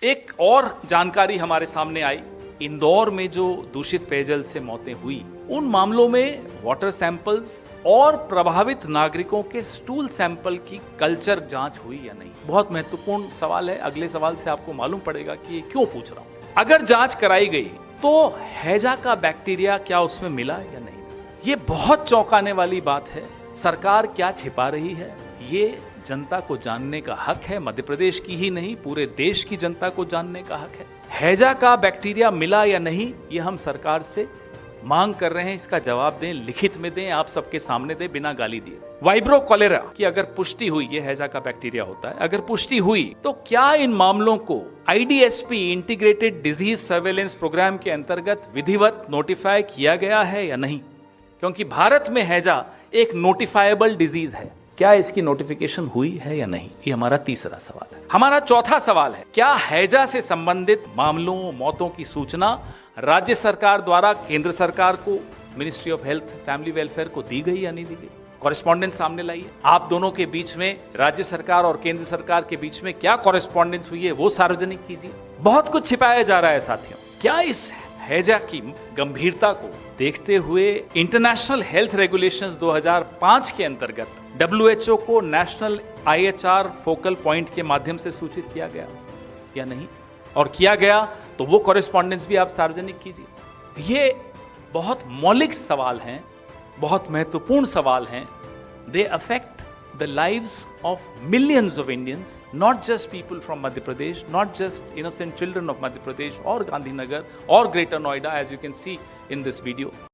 एक और जानकारी हमारे सामने आई, इंदौर में जो दूषित पेयजल से मौतें हुई, उन मामलों में वाटर सैंपल्स और प्रभावित नागरिकों के स्टूल सैंपल की कल्चर जांच हुई या नहीं। बहुत महत्वपूर्ण सवाल है। अगले सवाल से आपको मालूम पड़ेगा कि ये क्यों पूछ रहा हूं। अगर जांच कराई गई तो हैजा का बैक्टीरिया क्या उसमें मिला या नहीं। ये बहुत चौंकाने वाली बात है। सरकार क्या छिपा रही है, ये जनता को जानने का हक है। मध्य प्रदेश की ही नहीं, पूरे देश की जनता को जानने का हक है। हैजा का बैक्टीरिया मिला या नहीं, ये हम सरकार से मांग कर रहे हैं। इसका जवाब दें, लिखित में दें, आप सबके सामने दें, बिना गाली दिए। वाइब्रो कॉलेरा की अगर पुष्टि हुई, ये हैजा का बैक्टीरिया होता है, अगर पुष्टि हुई तो क्या इन मामलों को IDSP integrated disease surveillance programme के अंतर्गत विधिवत नोटिफाई किया गया है या नहीं। क्योंकि भारत में हैजा एक नोटिफाइबल डिजीज है। क्या इसकी नोटिफिकेशन हुई है या नहीं, ये हमारा तीसरा सवाल है। हमारा चौथा सवाल है, क्या हैजा से संबंधित मामलों, मौतों की सूचना राज्य सरकार द्वारा केंद्र सरकार को, ministry of health family welfare को दी गई या नहीं दी गई। कॉरेस्पॉन्डेंस सामने लाइए। आप दोनों के बीच में, राज्य सरकार और केंद्र सरकार के बीच में क्या कॉरेस्पॉन्डेंस हुई है, वो सार्वजनिक कीजिए। बहुत कुछ छिपाया जा रहा है साथियों। क्या इस हैजा की गंभीरता को देखते हुए इंटरनेशनल हेल्थ रेगुलेशंस 2005 के अंतर्गत WHO को नेशनल IHR फोकल पॉइंट के माध्यम से सूचित किया गया या नहीं, और किया गया तो वो कॉरेस्पॉन्डेंस भी आप सार्वजनिक कीजिए। ये बहुत मौलिक सवाल हैं, बहुत महत्वपूर्ण सवाल हैं। They affect the lives of millions of Indians, not just people from Madhya Pradesh, not just innocent children of Madhya Pradesh or Gandhinagar or Greater Noida, as you can see in this video.